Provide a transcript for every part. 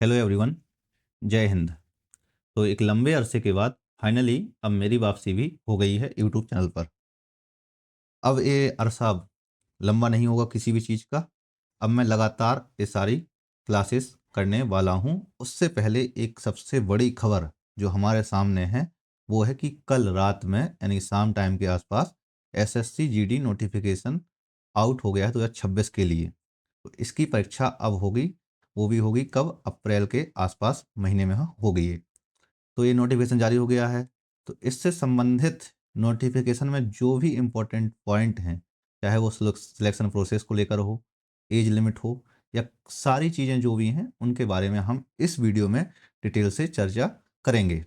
Hello everyone, जय हिंद। तो एक लंबे अरसे के बाद फाइनली अब मेरी वापसी भी हो गई है यूट्यूब चैनल पर। अब ये अरसा लंबा नहीं होगा किसी भी चीज़ का। अब मैं लगातार ये सारी क्लासेस करने वाला हूँ। उससे पहले एक सबसे बड़ी खबर जो हमारे सामने है वो है कि कल रात में यानी शाम टाइम के आसपास एसएससी जीडी नोटिफिकेशन आउट हो गया है 2026 के लिए। तो इसकी परीक्षा अब होगी, वो भी होगी कब? अप्रैल के आसपास महीने में हो गई है। तो ये नोटिफिकेशन जारी हो गया है। तो इससे संबंधित नोटिफिकेशन में जो भी इम्पोर्टेंट पॉइंट हैं, चाहे वो सिलेक्शन प्रोसेस को लेकर हो, एज लिमिट हो, या सारी चीज़ें जो भी हैं उनके बारे में हम इस वीडियो में डिटेल से चर्चा करेंगे।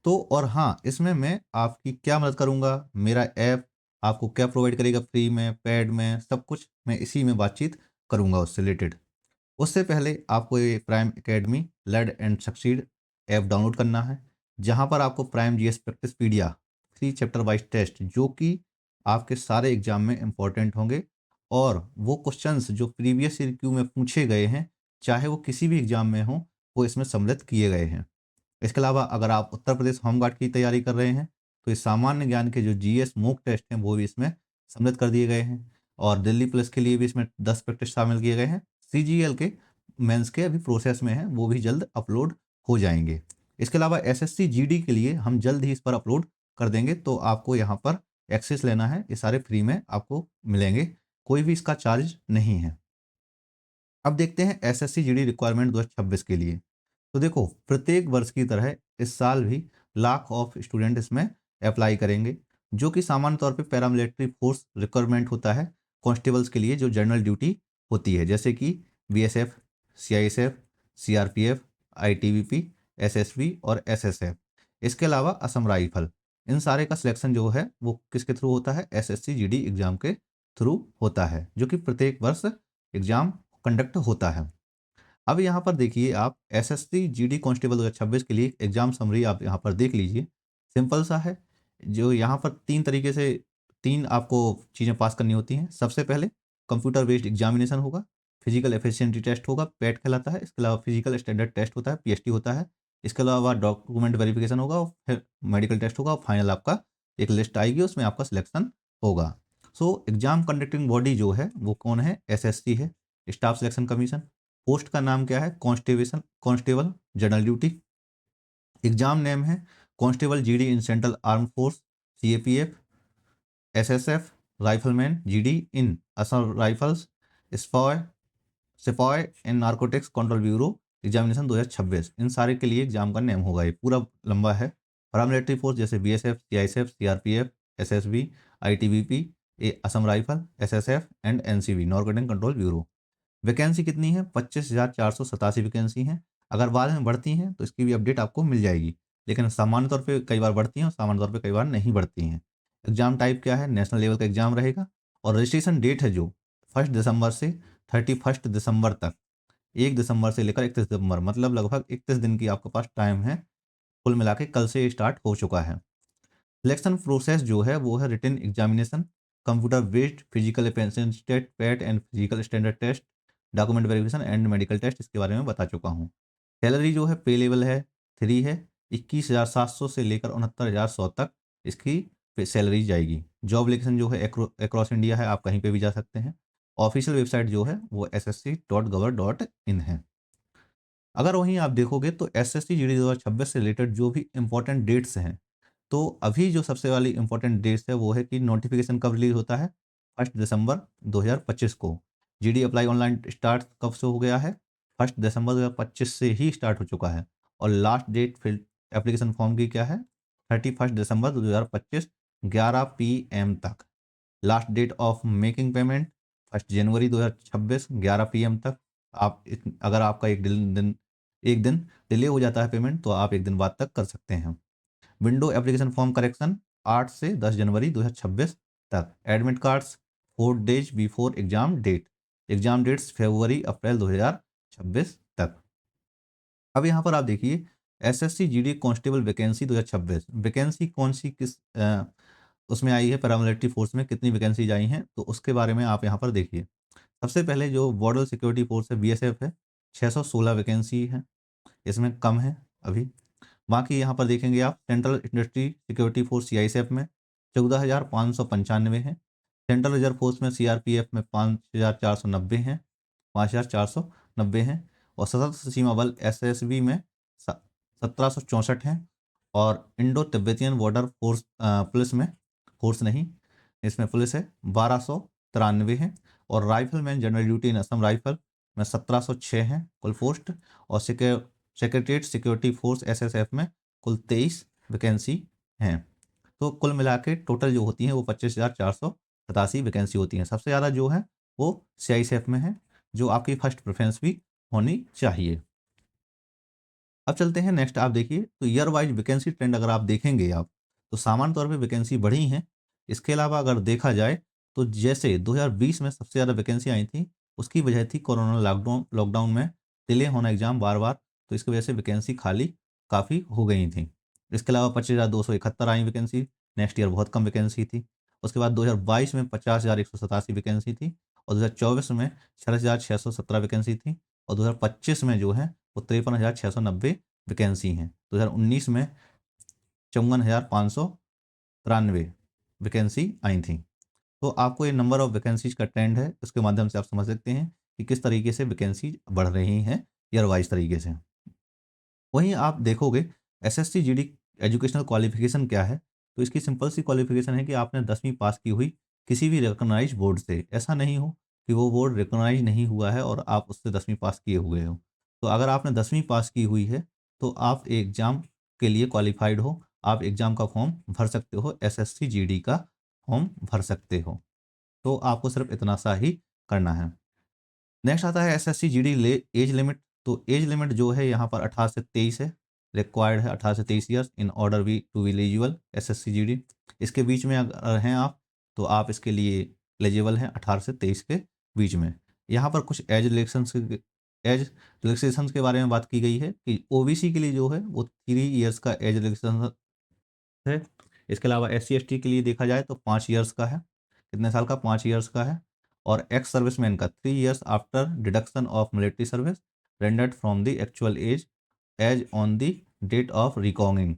तो और हाँ, इसमें मैं आपकी क्या मदद करूँगा, मेरा ऐप आपको क्या प्रोवाइड करेगा फ्री में, पेड में, सब कुछ मैं इसी में बातचीत करूँगा उससे रिलेटेड। उससे पहले आपको ये prime academy learn and succeed app download करना है, जहाँ पर आपको prime GS practice pedia 3 chapter wise test जो कि आपके सारे एग्जाम में इंपॉर्टेंट होंगे, और वो क्वेश्चंस जो प्रीवियस ईयर क्यू में पूछे गए हैं, चाहे वो किसी भी एग्जाम में हो, वो इसमें सम्मिलित किए गए हैं। इसके अलावा अगर आप उत्तर प्रदेश होम गार्ड की तैयारी कर रहे हैं, तो ये सामान्य ज्ञान के जो जीएस मॉक टेस्ट हैं वो भी इसमें सम्मिलित कर दिए गए हैं, और दिल्ली पुलिस के लिए भी इसमें 10 प्रैक्टिस शामिल किए गए हैं। सीजीएल के मेंस के अभी प्रोसेस में हैं, वो भी जल्द अपलोड हो जाएंगे। इसके अलावा एसएससी जीडी के लिए हम जल्द ही इस पर अपलोड कर देंगे, तो आपको यहाँ पर एक्सेस लेना है, ये सारे फ्री में आपको मिलेंगे, कोई भी इसका चार्ज नहीं है। अब देखते हैं एसएससी जीडी रिक्वायरमेंट 2026 के लिए। तो देखो, प्रत्येक वर्ष की तरह इस साल भी लाख ऑफ स्टूडेंट इसमें अप्लाई करेंगे, जो कि सामान्य तौर पे पैरामिलिट्री फोर्स रिक्वायरमेंट होता है कांस्टेबल्स के लिए जो जनरल ड्यूटी होती है, जैसे कि BSF, CISF, CRPF, ITBP, SSB और एसएसएफ। इसके अलावा असम राइफल, इन सारे का सिलेक्शन जो है वो किसके थ्रू होता है? एसएससी जीडी एग्जाम के थ्रू होता है, जो कि प्रत्येक वर्ष एग्जाम कंडक्ट होता है। अब यहाँ पर देखिए, आप एसएससी जीडी कांस्टेबल 2026 के लिए एग्जाम समरी आप यहाँ पर देख लीजिए। सिंपल सा है, जो यहाँ पर तीन तरीके से तीन आपको चीज़ें पास करनी होती हैं। सबसे पहले कंप्यूटर बेस्ड एग्जामिनेशन होगा, फिजिकल एफिशिएंसी टेस्ट होगा, पैट कहलाता है। इसके अलावा फिजिकल स्टैंडर्ड टेस्ट होता है, पीएसटी होता है। इसके अलावा डॉक्यूमेंट वेरिफिकेशन होगा, और फिर मेडिकल टेस्ट होगा, और फाइनल आपका एक लिस्ट आएगी, उसमें आपका सिलेक्शन होगा। सो एग्जाम कंडक्टिंग बॉडी जो है वो कौन है? एसएससी है, स्टाफ सिलेक्शन कमीशन। पोस्ट का नाम क्या है? Constable general duty. Exam name है constable GD in central arm force, CAPF, SSF, rifleman GD in Assam rifles, sepoy sepoy and narcotics control bureau examination 2026। इन सारे के लिए एग्जाम का नेम होगा, ये पूरा लंबा है। पैरामिलिट्री फोर्स जैसे BSF, CISF, CRPF, SSB, ITBP, Assam rifle, SSF and NCB narcotic control bureau. Vacancy कितनी है? 25,487 वैकेंसी हैं। अगर बाद में बढ़ती हैं तो इसकी भी अपडेट आपको मिल जाएगी, लेकिन सामान्य तौर पे कई बार बढ़ती हैं और सामान्य तौर पे कई बार नहीं बढ़ती हैं। एग्जाम टाइप क्या है? नेशनल लेवल का एग्जाम रहेगा, और रजिस्ट्रेशन डेट है जो 1 दिसंबर से 31 दिसंबर तक, 1 दिसंबर से लेकर 31 दिसंबर, मतलब लगभग 31 दिन की आपके पास टाइम है। कुल मिला के कल से स्टार्ट हो चुका है। सिलेक्शन प्रोसेस जो है वो है written examination, computer based physical efficiency test, PET and physical standard test, document verification and medical test, इसके बारे में बता चुका हूँ। सैलरी जो है पे लेवल है 3 है, 21,700 से लेकर 69,100 तक इसकी सैलरी जाएगी। जॉब लोकेशन जो है अक्रॉस इंडिया है, आप कहीं पे भी जा सकते हैं। ऑफिशियल वेबसाइट जो है वो ssc.gov.in है। अगर वहीं आप देखोगे तो एसएससी जीडी 2026 से रिलेटेड जो भी इंपॉर्टेंट डेट्स हैं, तो अभी जो सबसे वाली इंपॉर्टेंट डेट्स है वो है कि नोटिफिकेशन कब रिलीज होता है? 1 दिसंबर 2025 को। जीडी अप्लाई ऑनलाइन स्टार्ट कब से हो गया है? 1 दिसंबर 2025 से ही स्टार्ट हो चुका है। और last date fill application form की क्या है? 31 दिसंबर 2025 11 PM तक। Last date of making payment 1 January 2026 11 PM तक। अगर आपका एक दिन डिले हो जाता है पेमेंट, तो आप एक दिन बाद तक कर सकते हैं। विंडो एप्लीकेशन फॉर्म करेक्शन 8 से 10 जनवरी 2026 तक। Admit cards 4 days before exam date. Exam dates फरवरी अप्रैल 2026 तक। अब यहाँ पर आप देखिए, SSC GD constable vacancy 2026 vacancy कौन सी किस उसमें आई है, पैरामिलिट्री फोर्स में कितनी वैकेंसीज आई हैं, तो उसके बारे में आप यहाँ पर देखिए। सबसे पहले जो बॉर्डर सिक्योरिटी फोर्स है, बीएसएफ है, 616 वैकेंसी है। इसमें कम है अभी। बाकी यहाँ पर देखेंगे आप central industry security force CISF में 14,595 हैं। सेंट्रल रिजर्व फोर्स में सीआरपीएफ में 5,490 हैं, 5,490 हैं। और सशस्त्र सीमा बल एसएसबी में 1764 हैं। और Indo Tibetan border force police में, फोर्स नहीं इसमें पुलिस है, 1293 हैं। और राइफलमैन जनरल ड्यूटी इन असम राइफल में 1706 हैं कुल पोस्ट। और सेक्रेटरीट सिक्योरिटी फोर्स एसएसएफ में कुल 23 वैकेंसी हैं। तो कुल मिला के टोटल जो होती हैं वो 25,487 वैकेंसी होती हैं। सबसे ज़्यादा जो है वो सीआईएसएफ में है, जो आपकी फर्स्ट प्रेफरेंस भी होनी चाहिए। अब चलते हैं नेक्स्ट, आप देखिए तो ईयर वाइज वैकेंसी ट्रेंड अगर आप देखेंगे आप, तो सामान्य तौर पे वैकेंसी बढ़ी हैं। इसके अलावा अगर देखा जाए तो जैसे 2020 में सबसे ज़्यादा वैकेंसी आई थी, उसकी वजह थी कोरोना लॉकडाउन में डिले होना एग्जाम बार बार, तो इसकी वजह से वैकेंसी खाली काफ़ी हो गई थी। इसके अलावा 25,271 आई वैकेंसी, नेक्स्ट ईयर बहुत कम वैकेंसी थी। उसके बाद 2022 में 50,187 वैकेंसी थी। और 2024 में 46,617 वैकेंसी थी। और 2025 में जो है वो 53,690 वैकेंसी हैं। 2019 में 54,593 वैकेंसी आई थी। तो आपको ये नंबर ऑफ वैकेंसीज का ट्रेंड है, इसके माध्यम से आप समझ सकते हैं कि किस तरीके से वैकेंसी बढ़ रही हैं ईयर वाइज तरीके से। वहीं आप देखोगे एसएससी जीडी एजुकेशनल क्वालिफिकेशन क्या है, तो इसकी सिंपल सी क्वालिफिकेशन है कि आपने 10वीं पास की हुई किसी भी रिकॉग्नाइज बोर्ड से। ऐसा नहीं हो कि वो बोर्ड रिकॉग्नाइज नहीं हुआ है और आप उससे 10वीं पास किए हुए हो। तो अगर आपने 10वीं पास की हुई है तो आप एग्ज़ाम के लिए क्वालिफाइड हो, आप एग्ज़ाम का फॉर्म भर सकते हो, एसएससी जीडी का फॉर्म भर सकते हो। तो आपको सिर्फ इतना सा ही करना है। नेक्स्ट आता है एसएससी जीडी ले एज लिमिट। तो एज लिमिट जो है यहाँ पर 18 से 23 है, रिक्वायर्ड है 18 से 23 years in order we to be eligible SSC GD. इसके बीच में अगर हैं आप तो आप इसके लिए एलिजिबल हैं 18 से 23 के बीच में। यहाँ पर कुछ एज रिलैक्सेशन के बारे में बात की गई है कि ओबीसी के लिए जो है वो 3 ईयर्स का एज रिलैक्सेशन है। इसके अलावा एससी एसटी के लिए देखा जाए तो 5 ईयर्स का है। कितने साल का? 5 ईयर्स का है। और एक्स सर्विसमैन का 3 years after deduction of military service rendered from the actual age on the date of recording.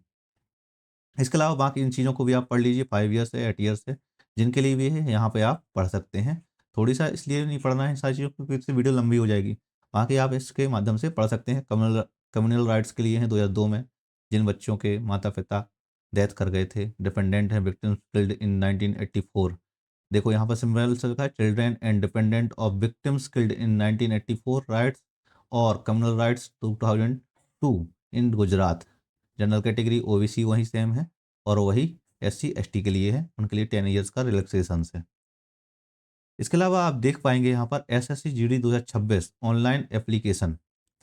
इसके अलावा बाकी इन चीज़ों को भी आप पढ़ लीजिए, 5 ईयर्स है, 8 ईयर्स है, जिनके लिए भी है यहाँ पे आप पढ़ सकते हैं। थोड़ी सा इसलिए नहीं पढ़ना है इन सारी चीज़ों को क्योंकि इससे वीडियो लंबी हो जाएगी। बाकी आप इसके माध्यम से पढ़ सकते हैं। कम्युनल कम्युनल राइट्स के लिए हैं 2002 में, जिन बच्चों के माता पिता डेथ कर गए थे, डिपेंडेंट हैं विक्टिम्स किल्ड इन 1984। देखो यहाँ पर सिंबल से लिखा है children and dependent of victims killed in 1984 rights और कम्युनल राइट्स 2002 इन गुजरात। जनरल कैटेगरी ओबीसी वही सेम है और वही एससी एसटी के लिए है, उनके लिए 10 ईयर्स का रिलैक्सेशन है। इसके अलावा आप देख पाएंगे यहाँ पर SSC GD 2026 online application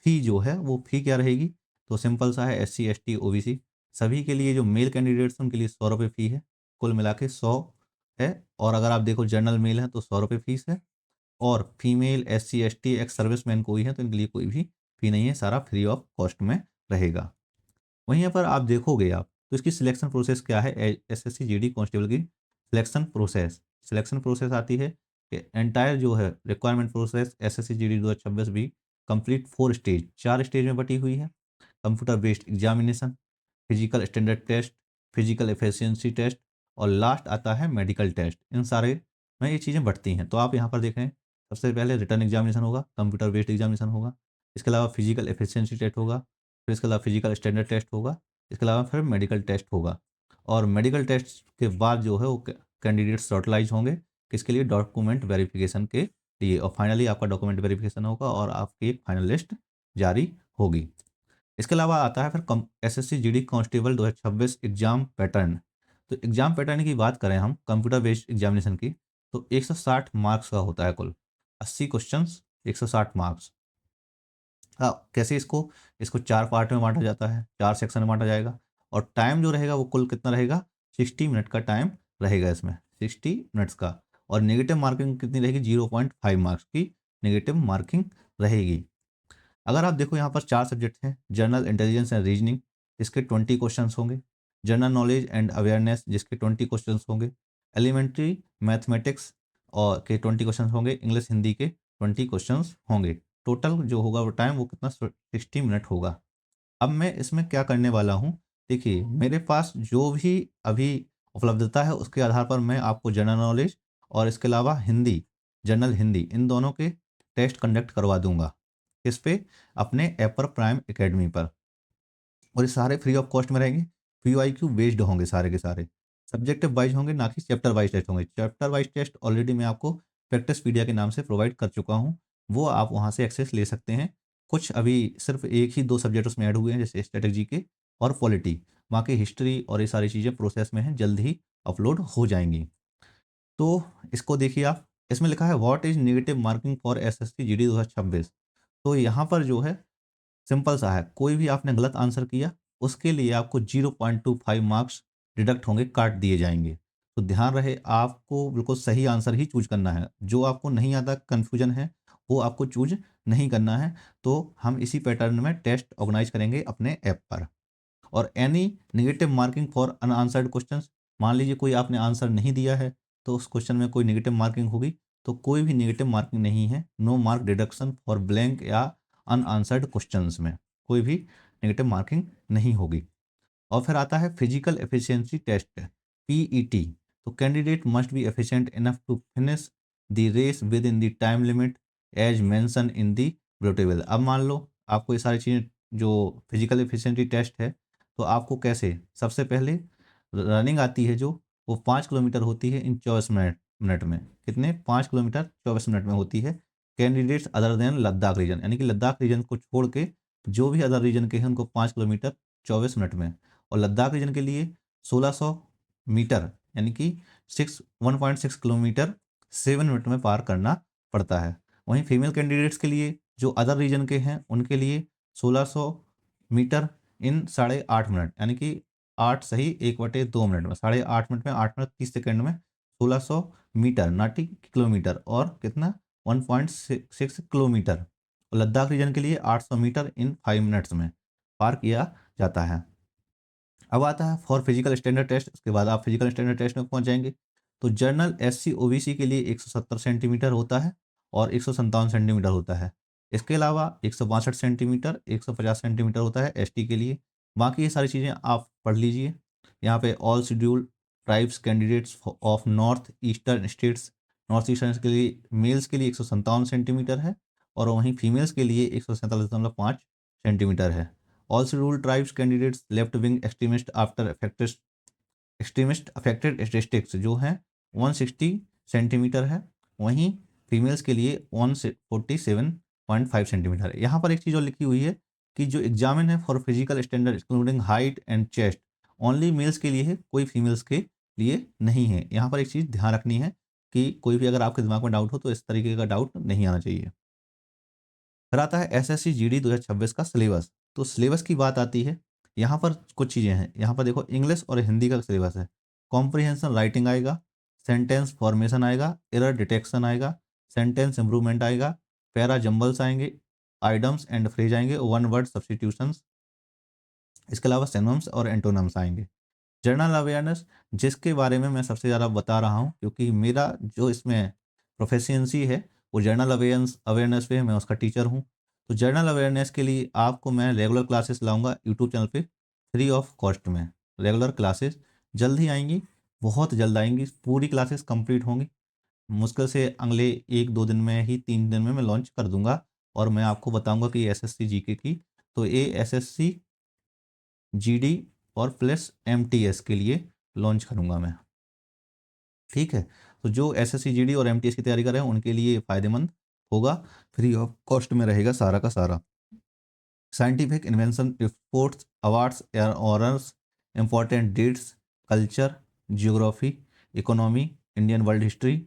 fee जो है वो फ़ी क्या रहेगी, तो सिंपल सा है, एससी एसटी ओबीसी सभी के लिए जो मेल कैंडिडेट्स हैं उनके लिए 100 रुपये फ़ी है, कुल मिला के 100 है। और अगर आप देखो जनरल मेल है तो 100 रुपये फीस है। और female SC ST ex serviceman कोई है तो इनके लिए कोई भी फ़ी नहीं है, सारा फ्री ऑफ कॉस्ट में रहेगा। वहीं पर आप देखोगे आप तो इसकी सिलेक्शन प्रोसेस क्या है, एसएससी जीडी कांस्टेबल की सिलेक्शन प्रोसेस आती है कि एंटायर जो है रिक्वायरमेंट प्रोसेस एसएससी जीडी 2026 भी कंप्लीट 4 स्टेज 4 स्टेज में बटी हुई है। Computer based examination, physical standard test, physical efficiency test और लास्ट आता है मेडिकल टेस्ट। इन सारे में ये चीज़ें बढ़ती हैं। तो आप यहाँ पर देखें, सबसे पहले रिटर्न एग्जामिनेशन होगा, कंप्यूटर बेस्ड एग्जामिनेशन होगा, इसके अलावा फिजिकल एफिशिएंसी टेस्ट होगा, फिर इसके अलावा फिजिकल स्टैंडर्ड टेस्ट होगा, इसके अलावा फिर मेडिकल टेस्ट होगा। और मेडिकल टेस्ट के बाद जो है वो कैंडिडेट शॉर्टलाइज होंगे किसके लिए, डॉक्यूमेंट वेरिफिकेशन के लिए। और फाइनली आपका डॉक्यूमेंट वेरिफिकेशन होगा और आपकी एक फाइनल लिस्ट जारी होगी। इसके अलावा आता है फिर SSC GD constable 2026 exam pattern. तो एग्जाम पैटर्न की बात करें हम कंप्यूटर बेस्ड एग्जामिनेशन की, तो 160 मार्क्स का होता है कुल, 80 क्वेश्चंस, 160 मार्क्स। हाँ, कैसे इसको इसको 4 पार्ट में बांटा जाता है, 4 सेक्शन में बांटा जाएगा। और टाइम जो रहेगा वो कुल कितना रहेगा, 60 मिनट का टाइम रहेगा इसमें, 60 मिनट्स का। और नेगेटिव मार्किंग कितनी रहेगी, 0.5 मार्क्स की नेगेटिव मार्किंग रहेगी। अगर आप देखो यहाँ पर 4 सब्जेक्ट हैं, जनरल इंटेलिजेंस एंड रीजनिंग जिसके 20 क्वेश्चंस होंगे, जनरल नॉलेज एंड अवेयरनेस जिसके 20 क्वेश्चंस होंगे, एलिमेंट्री मैथमेटिक्स और के 20 क्वेश्चंस होंगे, इंग्लिश हिंदी के 20 क्वेश्चंस होंगे। टोटल जो होगा वो टाइम वो कितना, 60 मिनट होगा। अब मैं इसमें क्या करने वाला हूँ, देखिए मेरे पास जो भी अभी उपलब्धता है उसके आधार पर मैं आपको जनरल नॉलेज और इसके अलावा हिंदी, जनरल हिंदी, इन दोनों के टेस्ट कंडक्ट करवा दूंगा। किस पे? अपने एपर प्राइम एकेडमी पर। और ये सारे फ्री ऑफ कॉस्ट में रहेंगे, पीवाईक्यू बेस्ड होंगे सारे के सारे, सब्जेक्टिव वाइज होंगे, ना कि चैप्टर वाइज टेस्ट होंगे। चैप्टर वाइज टेस्ट ऑलरेडी मैं आपको प्रैक्टिस पीडिया के नाम से प्रोवाइड कर चुका हूँ, वो आप वहाँ से एक्सेस ले सकते हैं। कुछ अभी सिर्फ एक ही दो सब्जेक्ट उसमें ऐड हुए हैं, जैसे स्ट्रेटेजी के और पॉलिटी। बाकी हिस्ट्री और ये सारी चीज़ें प्रोसेस में हैं, जल्द ही अपलोड हो जाएंगी। तो इसको देखिए आप, इसमें लिखा है what is negative marking for SSC GD 2026। तो यहाँ पर जो है सिंपल सा है, कोई भी आपने गलत आंसर किया उसके लिए आपको 0.25 मार्क्स डिडक्ट होंगे, काट दिए जाएंगे। तो ध्यान रहे, आपको बिल्कुल सही आंसर ही चूज करना है। जो आपको नहीं आता, कन्फ्यूजन है, वो आपको चूज नहीं करना है। तो हम इसी पैटर्न में टेस्ट ऑर्गेनाइज करेंगे अपने ऐप पर। और any negative marking for unanswered questions, मान लीजिए कोई आपने आंसर नहीं दिया है तो उस क्वेश्चन में कोई नेगेटिव मार्किंग होगी, तो कोई भी नेगेटिव मार्किंग नहीं है, no mark deduction for blank या अनआंसर्ड क्वेश्चंस में कोई भी नेगेटिव मार्किंग नहीं होगी। और फिर आता है फिजिकल एफिशिएंसी टेस्ट, पीईटी। तो candidate must be efficient enough to finish the race within the time limit as mention in the below table. अब मान लो आपको ये सारी चीज़ें, जो फिजिकल एफिशिएंसी टेस्ट है, तो आपको कैसे, सबसे पहले रनिंग आती है जो, वो 5 किलोमीटर होती है इन 24 मिनट में। कितने? 5 किलोमीटर 24 मिनट में होती है। Candidates other than Ladakh region, यानी कि लद्दाख रीजन को छोड़ के जो भी अदर रीजन के हैं उनको 5 किलोमीटर 24 मिनट में। और लद्दाख रीजन के लिए 1600 मीटर, यानी कि 1.6 किलोमीटर 7 मिनट में पार करना पड़ता है। वहीं फीमेल कैंडिडेट्स के लिए जो अदर रीजन के हैं उनके लिए 1600 मीटर इन 8.5 मिनट, यानी कि 8 सही 1/2 मिनट में, 8.5 मिनट में, 8 मिनट 30 सेकेंड में 1600 मीटर, नाटी किलोमीटर, और कितना? 1.6 किलोमीटर। और लद्दाख रीजन के लिए 800 मीटर इन 5 मिनट्स में पार किया जाता है। अब आता है फॉर फिजिकल स्टैंडर्ड टेस्ट, उसके बाद आप फिजिकल स्टैंडर्ड टेस्ट में पहुंच जाएंगे। तो जर्नल एससी ओबीसी के लिए 170 सेंटीमीटर होता है और 157 सेंटीमीटर होता है। इसके अलावा 162 सेंटीमीटर, 150 सेंटीमीटर होता है एसटी के लिए। बाकी ये सारी चीज़ें आप पढ़ लीजिए। यहाँ पे all schedule tribes candidates of north eastern states, north eastern के लिए मेल्स के लिए 157 सेंटीमीटर है, और वहीं फीमेल्स के लिए 147.5 सेंटीमीटर है। Also rule tribes candidates left wing extremist after affected extremist affected statistics जो है 160 सेंटीमीटर है। वहीं फीमेल्स के लिए 147.5 सेंटीमीटर है। यहाँ पर एक चीज़ और लिखी हुई है कि जो एग्जामिन है for physical standard including height and chest, only mails के लिए है, कोई फीमेल्स के लिए नहीं है। यहाँ पर एक चीज़ ध्यान रखनी है कि कोई भी अगर आपके दिमाग में डाउट हो तो इस तरीके का डाउट नहीं आना चाहिए। फिर आता है एसएससी जीडी 2026 का सिलेबस। तो सिलेबस की बात आती है, यहाँ पर कुछ चीज़ें हैं। यहाँ पर देखो, इंग्लिश और हिंदी का सिलेबस है। कॉम्प्रिहेंशन राइटिंग आएगा, सेंटेंस फॉर्मेशन आएगा, एरर डिटेक्शन आएगा, सेंटेंस इंप्रूवमेंट आएगा, पैरा जंबल्स आएंगे, आइडम्स एंड फ्रेज आएंगे, वन वर्ड सब्सटीट्यूशंस, इसके अलावा सिनोनिम्स और एंटोनिम्स आएंगे। जनरल अवेयरनेस, जिसके बारे में मैं सबसे ज़्यादा बता रहा हूँ क्योंकि मेरा जो इसमें प्रोफेशंसी है वो जनरल अवेयरनेस पे है, मैं उसका टीचर हूँ। तो जनरल अवेयरनेस के लिए आपको मैं रेगुलर क्लासेस लाऊंगा यूट्यूब चैनल पे, फ्री ऑफ कॉस्ट में। रेगुलर क्लासेस जल्द ही आएंगी, बहुत जल्द आएंगी, पूरी क्लासेस कंप्लीट होंगी। मुश्किल से अगले 1-2 दिन में ही, 3 दिन में मैं लॉन्च कर दूंगा। और मैं आपको बताऊंगा कि एसएससी जीके की, तो ये एसएससी जीडी और प्लस एमटीएस के लिए लॉन्च करूंगा मैं। ठीक है, तो जो एसएससी जीडी और एमटीएस की तैयारी कर रहे हैं उनके लिए फ़ायदेमंद होगा, फ्री ऑफ कॉस्ट में रहेगा सारा का सारा। Scientific invention, reports, awards, honours, important dates, culture, geography, economy, Indian world history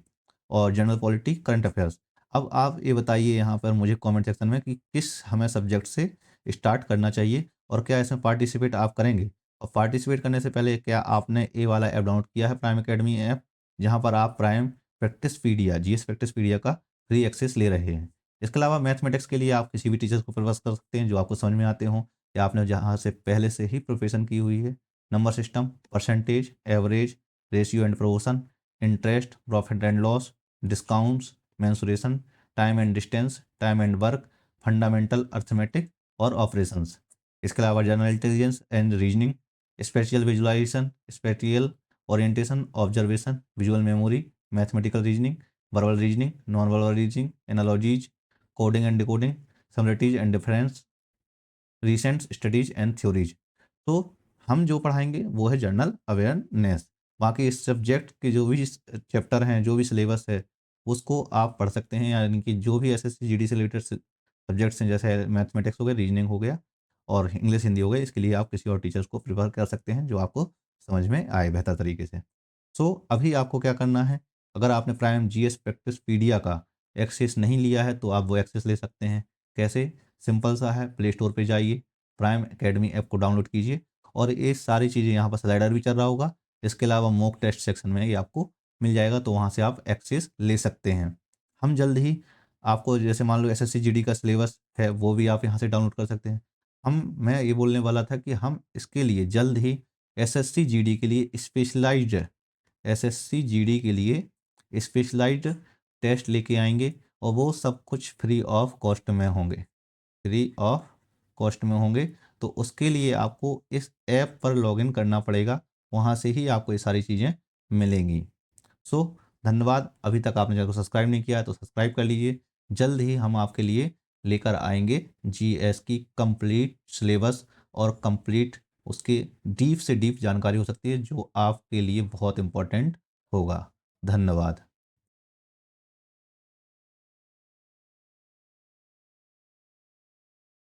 और जनरल पॉलिटी, करंट अफेयर्स। अब आप ये बताइए यहाँ पर मुझे कमेंट सेक्शन में कि किस हमें सब्जेक्ट से स्टार्ट करना चाहिए और क्या इसमें पार्टिसिपेट आप करेंगे। और पार्टिसिपेट करने से पहले क्या आपने ये वाला ऐप डाउनलोड किया है, प्राइम एकेडमी ऐप, जहाँ पर आप प्राइम प्रैक्टिसपीडिया, जीएस प्रैक्टिसपीडिया का फ्री एक्सेस ले रहे हैं। इसके अलावा मैथमेटिक्स के लिए आप किसी भी टीचर को प्रेफर कर सकते हैं जो आपको समझ में आते हों, या आपने जहाँ से पहले से ही प्रिपरेशन की हुई है। Number system, percentage, average, ratio and proportion, interest, profit and loss, discounts, mensuration, time and distance, time and work, fundamental arithmetic और ऑपरेशंस। इसके अलावा general intelligence and reasoning, spatial visualisation, spatial orientation, observation, visual memory, mathematical reasoning, verbal reasoning, non verbal reasoning, analogies, coding and decoding, similarities and difference, recent studies and theories. तो हम जो पढ़ाएंगे वो है general awareness. बाकी इस subject के जो भी चैप्टर हैं, जो भी सिलेबस है, उसको आप पढ़ सकते हैं, यानी कि जो भी एसएससी जीडी से रिलेटेड सब्जेक्ट्स हैं, जैसे मैथमेटिक्स हो गया, रीजनिंग हो गया और इंग्लिश हिंदी हो गई, इसके लिए आप किसी और टीचर्स को प्रिफर कर सकते हैं जो आपको समझ में आए बेहतर तरीके से। सो अभी आपको क्या करना है, अगर आपने प्राइम जीएस प्रैक्टिस पीडिया का एक्सेस नहीं लिया है तो आप वो एक्सेस ले सकते हैं। कैसे? सिंपल सा है, प्ले स्टोर पे जाइए, प्राइम एकेडमी ऐप को डाउनलोड कीजिए और ये सारी चीज़ें यहाँ पर स्लाइडर भी चल रहा होगा। इसके अलावा मॉक टेस्ट सेक्शन में ये आपको मिल जाएगा, तो वहाँ से आप एक्सेस ले सकते हैं। हम जल्द ही आपको, जैसे मान लो एसएससी जीडी का सिलेबस है, वो भी आप यहाँ से डाउनलोड कर सकते हैं। मैं ये बोलने वाला था कि हम इसके लिए जल्द ही एसएससी जीडी के लिए स्पेशलाइज्ड, एसएससी जीडी के लिए स्पेशलाइज्ड टेस्ट लेके आएंगे और वो सब कुछ फ्री ऑफ कॉस्ट में होंगे, फ्री ऑफ कॉस्ट में होंगे। तो उसके लिए आपको इस ऐप पर लॉगिन करना पड़ेगा, वहाँ से ही आपको ये सारी चीज़ें मिलेंगी। सो धन्यवाद। अभी तक आपने चैनल को सब्सक्राइब नहीं किया है तो सब्सक्राइब कर लीजिए। जल्द ही हम आपके लिए लेकर आएंगे जीएस की कंप्लीट सिलेबस और कंप्लीट उसके डीप से डीप जानकारी हो सकती है जो आपके लिए बहुत इंपॉर्टेंट होगा। धन्यवाद।